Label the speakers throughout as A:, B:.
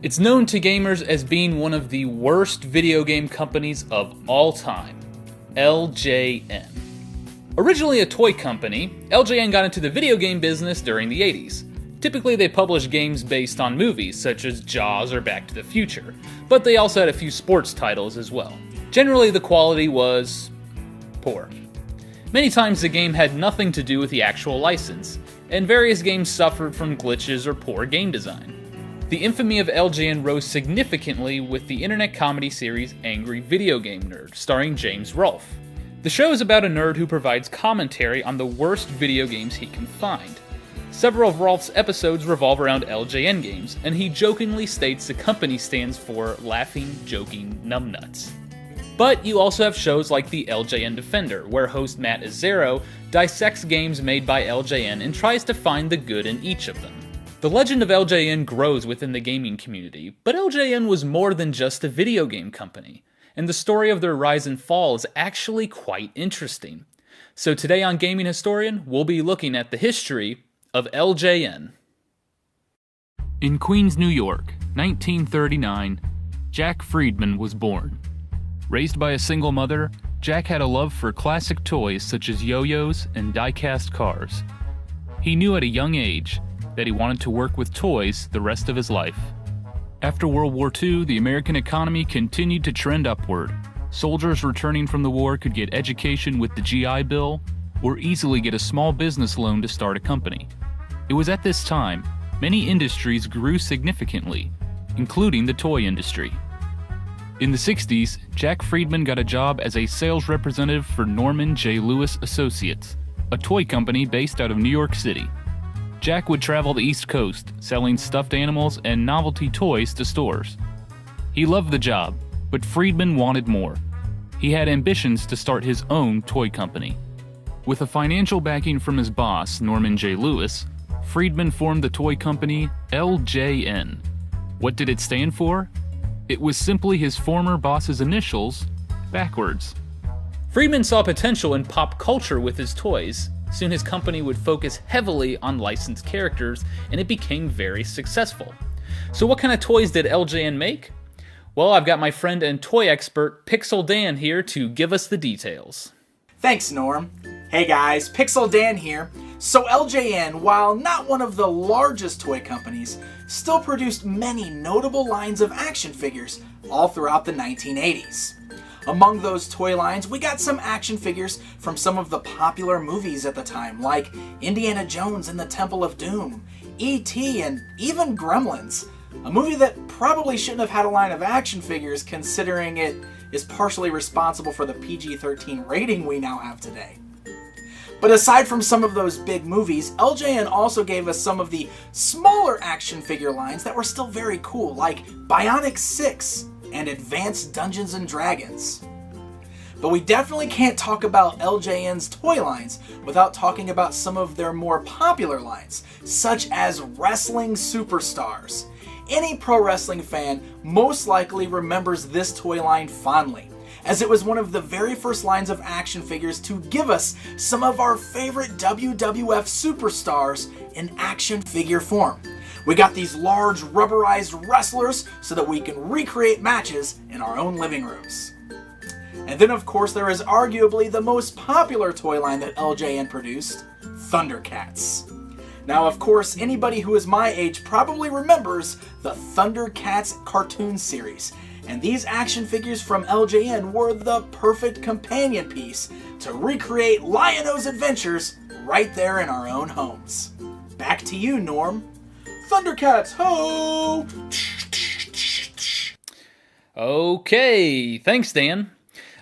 A: It's known to gamers as being one of the worst video game companies of all time, LJN. Originally a toy company, LJN got into the video game business during the 80s. Typically they published games based on movies, such as Jaws or Back to the Future, but they also had a few sports titles as well. Generally the quality was poor. Many times the game had nothing to do with the actual license, and various games suffered from glitches or poor game design. The infamy of LJN rose significantly with the internet comedy series Angry Video Game Nerd, starring James Rolfe. The show is about a nerd who provides commentary on the worst video games he can find. Several of Rolfe's episodes revolve around LJN games, and he jokingly states the company stands for Laughing, Joking Numbnuts. But you also have shows like the LJN Defender, where host Matt Azzaro dissects games made by LJN and tries to find the good in each of them. The legend of LJN grows within the gaming community, but LJN was more than just a video game company, and the story of their rise and fall is actually quite interesting. So today on Gaming Historian, we'll be looking at the history of LJN. In Queens, New York, 1939, Jack Friedman was born. Raised by a single mother, Jack had a love for classic toys such as yo-yos and die-cast cars. He knew at a young age that he wanted to work with toys the rest of his life. After World War II, the American economy continued to trend upward. Soldiers returning from the war could get education with the GI Bill, or easily get a small business loan to start a company. It was at this time many industries grew significantly, including the toy industry. In the 60s, Jack Friedman got a job as a sales representative for Norman J. Lewis Associates, a toy company based out of New York City. Jack would travel the East Coast, selling stuffed animals and novelty toys to stores. He loved the job, but Friedman wanted more. He had ambitions to start his own toy company. With a financial backing from his boss, Norman J. Lewis, Friedman formed the toy company LJN. What did it stand for? It was simply his former boss's initials, backwards. Friedman saw potential in pop culture with his toys. Soon his company would focus heavily on licensed characters, and it became very successful. So what kind of toys did LJN make? Well, I've got my friend and toy expert Pixel Dan here to give us the details.
B: Thanks, Norm. Hey guys, Pixel Dan here. So LJN, while not one of the largest toy companies, still produced many notable lines of action figures all throughout the 1980s. Among those toy lines, we got some action figures from some of the popular movies at the time, like Indiana Jones and the Temple of Doom, E.T., and even Gremlins, a movie that probably shouldn't have had a line of action figures considering it is partially responsible for the PG-13 rating we now have today. But aside from some of those big movies, LJN also gave us some of the smaller action figure lines that were still very cool, like Bionic 6 and Advanced Dungeons & Dragons. But we definitely can't talk about LJN's toy lines without talking about some of their more popular lines, such as Wrestling Superstars. Any pro wrestling fan most likely remembers this toy line fondly, as it was one of the very first lines of action figures to give us some of our favorite WWF superstars in action figure form. We got these large rubberized wrestlers so that we can recreate matches in our own living rooms. And then of course there is arguably the most popular toy line that LJN produced, Thundercats. Now of course anybody who is my age probably remembers the Thundercats cartoon series, and these action figures from LJN were the perfect companion piece to recreate Lion-O's adventures right there in our own homes. Back to you, Norm. Thundercats, ho!
A: Okay, thanks Dan.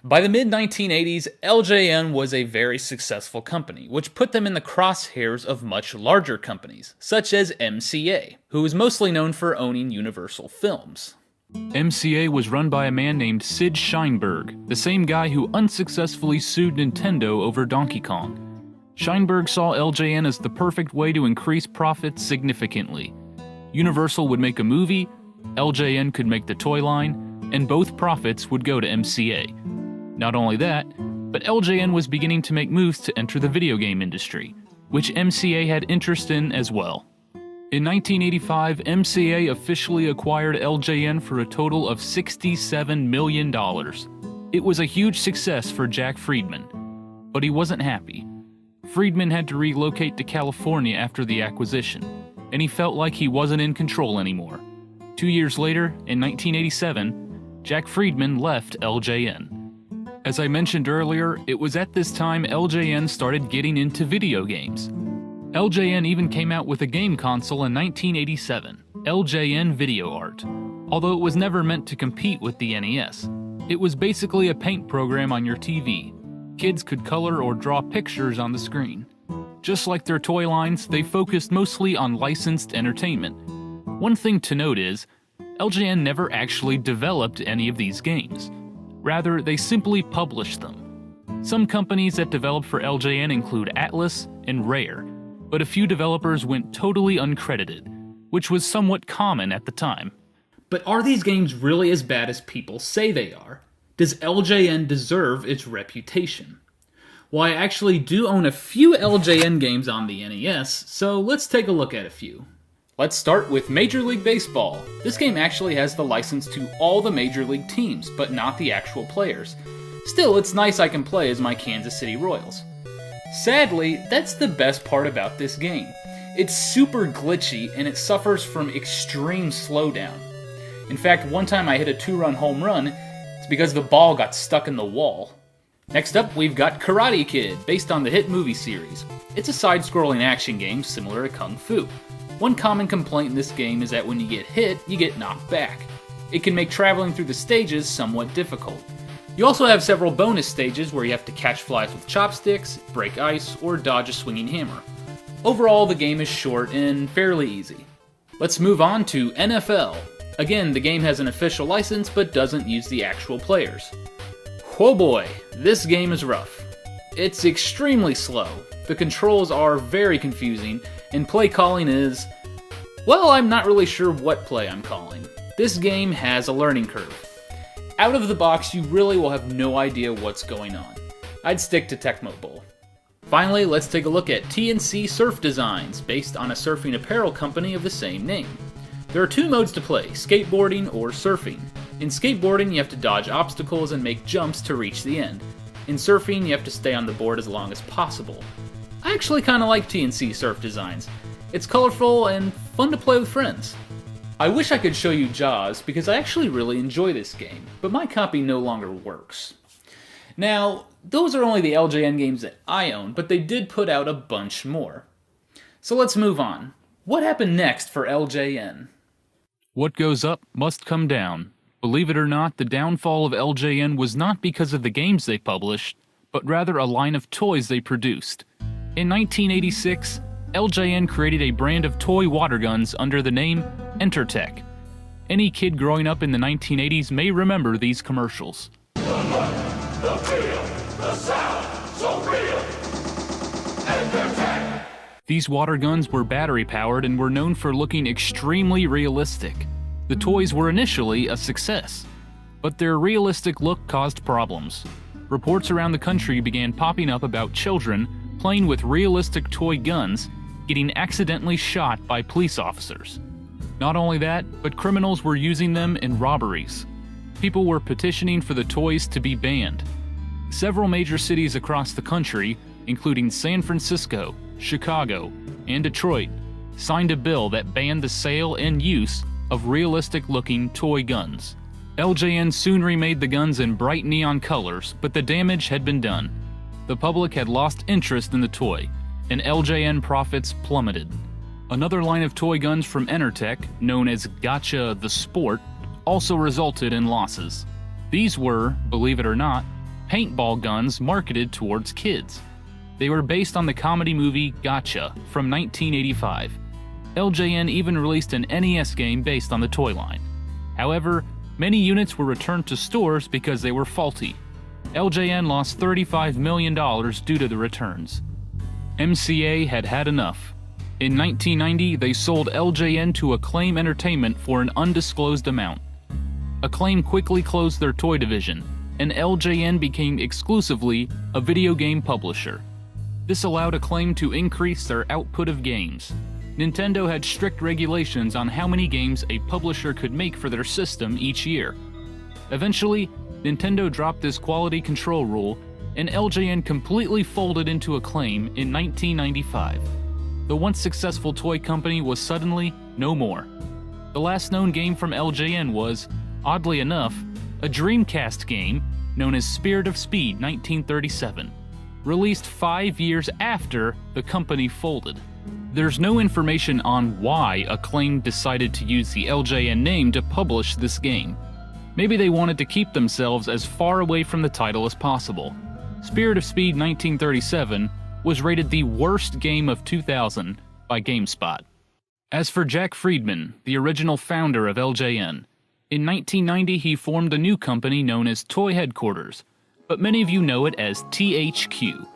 A: By the mid-1980s, LJN was a very successful company, which put them in the crosshairs of much larger companies, such as MCA, who was mostly known for owning Universal Films. MCA was run by a man named Sid Sheinberg, the same guy who unsuccessfully sued Nintendo over Donkey Kong. Sheinberg saw LJN as the perfect way to increase profits significantly. Universal would make a movie, LJN could make the toy line, and both profits would go to MCA. Not only that, but LJN was beginning to make moves to enter the video game industry, which MCA had interest in as well. In 1985, MCA officially acquired LJN for a total of $67 million. It was a huge success for Jack Friedman, but he wasn't happy. Friedman had to relocate to California after the acquisition, and he felt like he wasn't in control anymore. 2 years later, in 1987, Jack Friedman left LJN. As I mentioned earlier, it was at this time LJN started getting into video games. LJN even came out with a game console in 1987, LJN Video Art. Although it was never meant to compete with the NES, it was basically a paint program on your TV. Kids could color or draw pictures on the screen. Just like their toy lines, they focused mostly on licensed entertainment. One thing to note is, LJN never actually developed any of these games. Rather, they simply published them. Some companies that developed for LJN include Atlas and Rare, but a few developers went totally uncredited, which was somewhat common at the time. But are these games really as bad as people say they are? Does LJN deserve its reputation? Well, I actually do own a few LJN games on the NES, so let's take a look at a few. Let's start with Major League Baseball. This game actually has the license to all the Major League teams, but not the actual players. Still, it's nice I can play as my Kansas City Royals. Sadly, that's the best part about this game. It's super glitchy and it suffers from extreme slowdown. In fact, one time I hit a 2-run home run, it's because the ball got stuck in the wall. Next up, we've got Karate Kid, based on the hit movie series. It's a side-scrolling action game similar to Kung Fu. One common complaint in this game is that when you get hit, you get knocked back. It can make traveling through the stages somewhat difficult. You also have several bonus stages where you have to catch flies with chopsticks, break ice, or dodge a swinging hammer. Overall, the game is short and fairly easy. Let's move on to NFL. Again, the game has an official license but doesn't use the actual players. Whoa boy, this game is rough. It's extremely slow, the controls are very confusing, and play calling is, well, I'm not really sure what play I'm calling. This game has a learning curve. Out of the box, you really will have no idea what's going on. I'd stick to Tecmo Bowl. Finally, let's take a look at TNC Surf Designs, based on a surfing apparel company of the same name. There are two modes to play, skateboarding or surfing. In skateboarding, you have to dodge obstacles and make jumps to reach the end. In surfing, you have to stay on the board as long as possible. I actually kinda like TNC Surf Designs. It's colorful and fun to play with friends. I wish I could show you Jaws, because I actually really enjoy this game, but my copy no longer works. Now, those are only the LJN games that I own, but they did put out a bunch more. So let's move on. What happened next for LJN? What goes up must come down. Believe it or not, the downfall of LJN was not because of the games they published, but rather a line of toys they produced. In 1986, LJN created a brand of toy water guns under the name Entertech. Any kid growing up in the 1980s may remember these commercials.
C: The look, the feel, the sound, so real. Entertech.
A: These water guns were battery-powered and were known for looking extremely realistic. The toys were initially a success, but their realistic look caused problems. Reports around the country began popping up about children playing with realistic toy guns getting accidentally shot by police officers. Not only that, but criminals were using them in robberies. People were petitioning for the toys to be banned. Several major cities across the country, including San Francisco, Chicago, and Detroit, signed a bill that banned the sale and use of realistic-looking toy guns. LJN soon remade the guns in bright neon colors, but the damage had been done. The public had lost interest in the toy, and LJN profits plummeted. Another line of toy guns from Entertech, known as Gotcha the Sport, also resulted in losses. These were, believe it or not, paintball guns marketed towards kids. They were based on the comedy movie Gotcha from 1985. LJN even released an NES game based on the toy line. However, many units were returned to stores because they were faulty. LJN lost $35 million due to the returns. MCA had had enough. In 1990, they sold LJN to Acclaim Entertainment for an undisclosed amount. Acclaim quickly closed their toy division, and LJN became exclusively a video game publisher. This allowed Acclaim to increase their output of games. Nintendo had strict regulations on how many games a publisher could make for their system each year. Eventually, Nintendo dropped this quality control rule, and LJN completely folded into Acclaim in 1995. The once successful toy company was suddenly no more. The last known game from LJN was, oddly enough, a Dreamcast game known as Spirit of Speed 1937, released 5 years after the company folded. There's no information on why Acclaim decided to use the LJN name to publish this game. Maybe they wanted to keep themselves as far away from the title as possible. Spirit of Speed 1937 was rated the worst game of 2000 by GameSpot. As for Jack Friedman, the original founder of LJN, in 1990 he formed a new company known as Toy Headquarters, but many of you know it as THQ.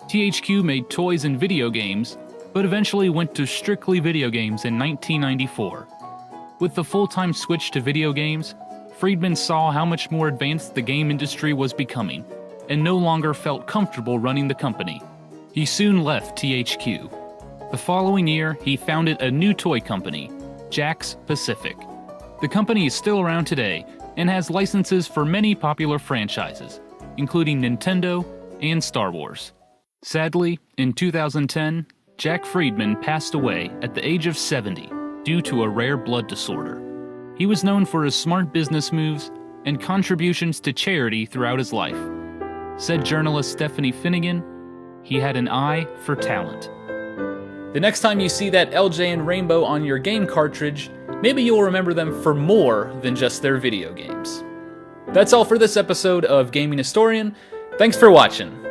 A: THQ made toys and video games, but eventually went to strictly video games in 1994. With the full-time switch to video games, Friedman saw how much more advanced the game industry was becoming, and no longer felt comfortable running the company. He soon left THQ. The following year, he founded a new toy company, Jakks Pacific. The company is still around today and has licenses for many popular franchises, including Nintendo and Star Wars. Sadly, in 2010, Jack Friedman passed away at the age of 70 due to a rare blood disorder. He was known for his smart business moves and contributions to charity throughout his life. Said journalist Stephanie Finnegan, he had an eye for talent. The next time you see that LJN rainbow on your game cartridge, maybe you'll remember them for more than just their video games. That's all for this episode of Gaming Historian. Thanks for watching.